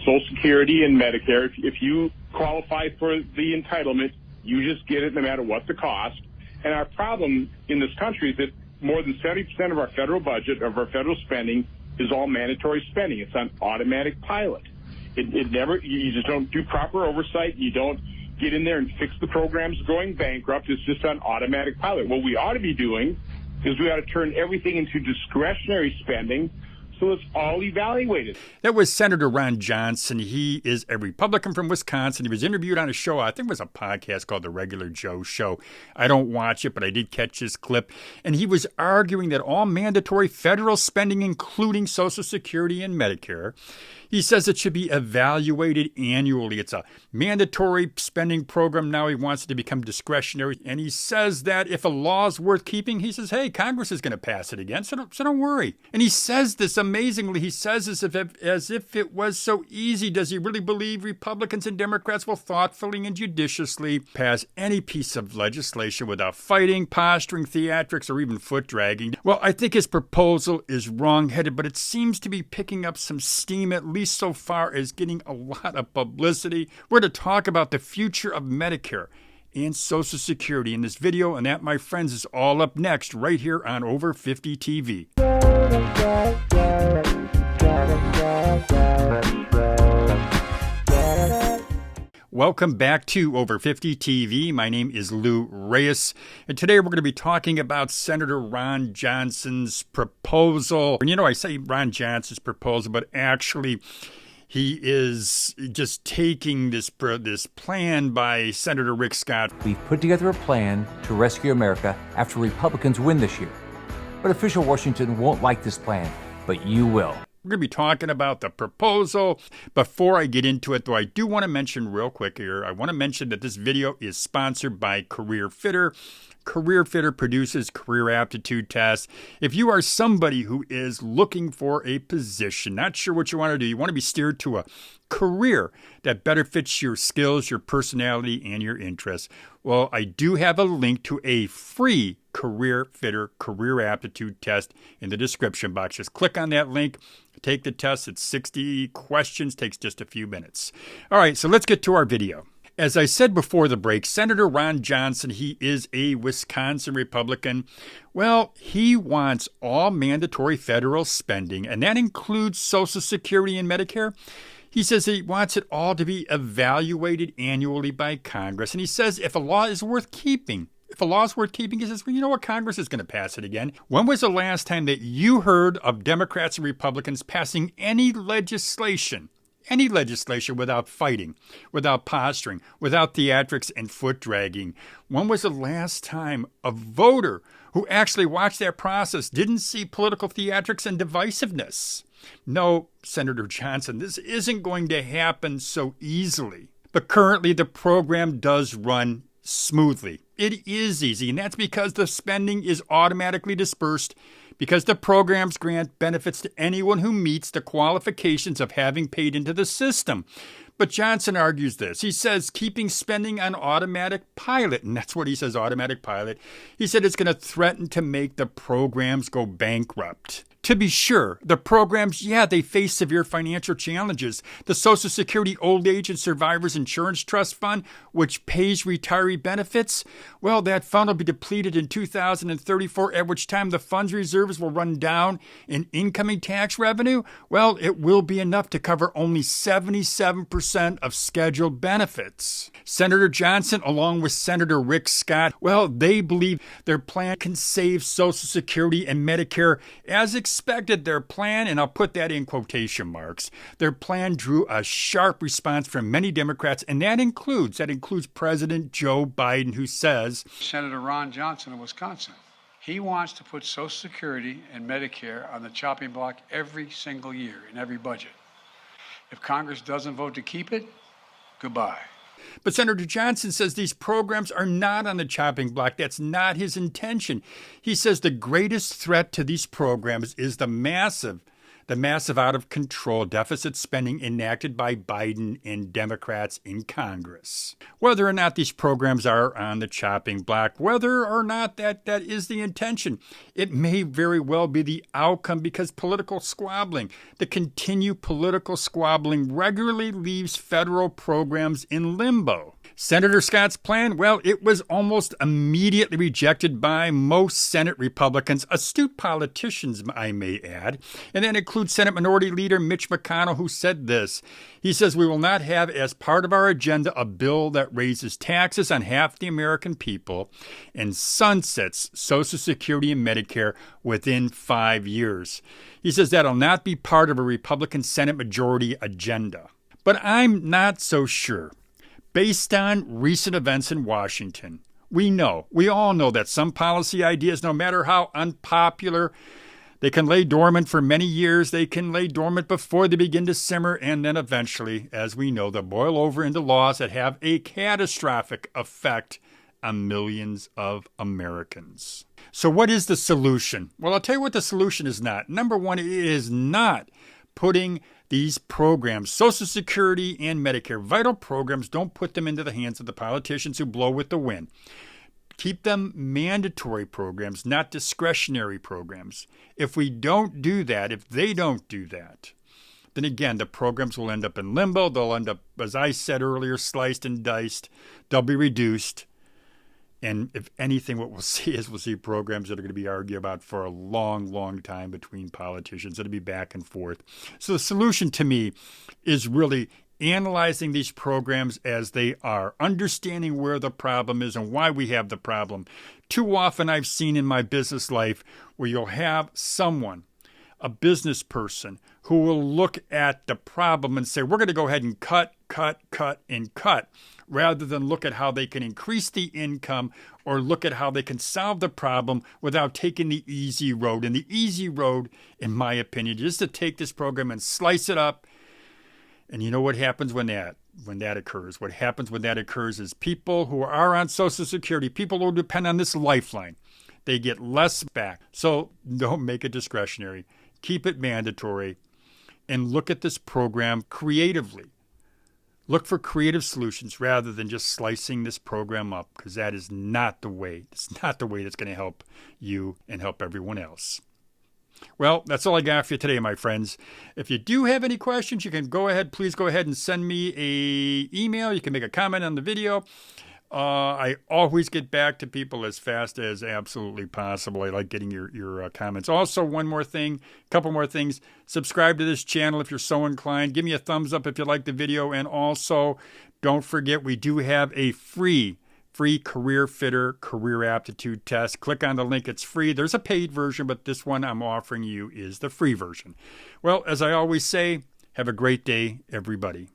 Social Security and Medicare. If you qualify for the entitlement, you just get it no matter what the cost. And our problem in this country is that more than 70% of our federal budget, of our federal spending, is all mandatory spending. It's on automatic pilot. You just don't do proper oversight. You don't get in there and fix the programs going bankrupt. It's just on automatic pilot. What we ought to be doing is we ought to turn everything into discretionary spending, so it's all evaluated. That was Senator Ron Johnson. He is a Republican from Wisconsin. He was interviewed on a show, I think it was a podcast called The Regular Joe Show. I don't watch it, but I did catch his clip. And he was arguing that all mandatory federal spending, including Social Security and Medicare, he says it should be evaluated annually. It's a mandatory spending program. Now he wants it to become discretionary. And he says that if a law is worth keeping, he says, hey, Congress is going to pass it again, so don't worry. And he says this amazingly. He says this as if it was so easy. Does he really believe Republicans and Democrats will thoughtfully and judiciously pass any piece of legislation without fighting, posturing, theatrics, or even foot dragging? Well, I think his proposal is wrong-headed, but it seems to be picking up some steam, at least so far as getting a lot of publicity. We're to talk about the future of Medicare and Social Security in this video, and that, my friends, is all up next right here on Over 50 TV. Welcome back to Over 50 TV. My name is Lou Reyes, and today we're going to be talking about Senator Ron Johnson's proposal. And I say Ron Johnson's proposal, but actually he is just taking this plan by Senator Rick Scott. We've put together a plan to rescue America after Republicans win this year. But official Washington won't like this plan, but you will. We're going to be talking about the proposal. Before I get into it, though, I do want to mention real quick here, I want to mention that this video is sponsored by Career Fitter. Career Fitter produces career aptitude tests. If you are somebody who is looking for a position, not sure what you want to do, you want to be steered to a career that better fits your skills, your personality, and your interests, well, I do have a link to a free Career Fitter career aptitude test in the description box. Just click on that link, take the test. It's 60 questions, takes just a few minutes. All right, so let's get to our video. As I said before the break, Senator Ron Johnson, he is a Wisconsin Republican. Well, he wants all mandatory federal spending, and that includes Social Security and Medicare. He says he wants it all to be evaluated annually by Congress. And he says if a law is worth keeping, he says, well, you know what? Congress is going to pass it again. When was the last time that you heard of Democrats and Republicans passing any legislation without fighting, without posturing, without theatrics and foot dragging? When was the last time a voter who actually watched that process didn't see political theatrics and divisiveness? No, Senator Johnson, this isn't going to happen so easily. But currently the program does run smoothly. It is easy, and that's because the spending is automatically dispersed, because the programs grant benefits to anyone who meets the qualifications of having paid into the system. But Johnson argues this. He says keeping spending on automatic pilot, and that's what he says, automatic pilot. He said it's going to threaten to make the programs go bankrupt. To be sure, the programs, they face severe financial challenges. The Social Security Old Age and Survivors Insurance Trust Fund, which pays retiree benefits, well, that fund will be depleted in 2034, at which time the fund's reserves will run down in incoming tax revenue. Well, it will be enough to cover only 77% of scheduled benefits. Senator Johnson, along with Senator Rick Scott, well, they believe their plan can save Social Security and Medicare as expected. Their plan, and I'll put that in quotation marks, their plan drew a sharp response from many Democrats, and that includes President Joe Biden, who says, Senator Ron Johnson of Wisconsin, he wants to put Social Security and Medicare on the chopping block every single year in every budget. If Congress doesn't vote to keep it, goodbye. But Senator Johnson says these programs are not on the chopping block. That's not his intention. He says the greatest threat to these programs is the massive the massive out-of-control deficit spending enacted by Biden and Democrats in Congress. Whether or not these programs are on the chopping block, whether or not that is the intention, it may very well be the outcome because political squabbling, the continued political squabbling regularly leaves federal programs in limbo. Senator Scott's plan, well, it was almost immediately rejected by most Senate Republicans, astute politicians, I may add, and that includes Senate Minority Leader Mitch McConnell, who said this. He says, "We will not have as part of our agenda a bill that raises taxes on half the American people and sunsets Social Security and Medicare within 5 years." He says that'll not be part of a Republican Senate majority agenda. But I'm not so sure. Based on recent events in Washington, we all know that some policy ideas, no matter how unpopular, they can lay dormant for many years. They can lay dormant before they begin to simmer, and then eventually, as we know, they'll boil over into laws that have a catastrophic effect on millions of Americans. So what is the solution? Well, I'll tell you what the solution is not. Number one, it is not putting these programs, Social Security and Medicare, vital programs, don't put them into the hands of the politicians who blow with the wind. Keep them mandatory programs, not discretionary programs. If we don't do that, if they don't do that, then again, the programs will end up in limbo. They'll end up, as I said earlier, sliced and diced. They'll be reduced. And if anything, what we'll see programs that are going to be argued about for a long, long time between politicians. It'll be back and forth. So the solution to me is really analyzing these programs as they are, understanding where the problem is and why we have the problem. Too often I've seen in my business life where you'll have someone, a business person, who will look at the problem and say, we're going to go ahead and cut, rather than look at how they can increase the income or look at how they can solve the problem without taking the easy road. And the easy road, in my opinion, is to take this program and slice it up. And you know what happens when that occurs? What happens when that occurs is people who are on Social Security, people who depend on this lifeline, they get less back. So don't make it discretionary. Keep it mandatory and look at this program creatively. Look for creative solutions rather than just slicing this program up, because that is not the way. It's not the way that's going to help you and help everyone else. Well, that's all I got for you today, my friends. If you do have any questions, you can please go ahead and send me an email. You can make a comment on the video. I always get back to people as fast as absolutely possible. I like getting your comments. Also, couple more things. Subscribe to this channel if you're so inclined. Give me a thumbs up if you like the video. And also, don't forget, we do have a free Career Fitter Career Aptitude Test. Click on the link. It's free. There's a paid version, but this one I'm offering you is the free version. Well, as I always say, have a great day, everybody.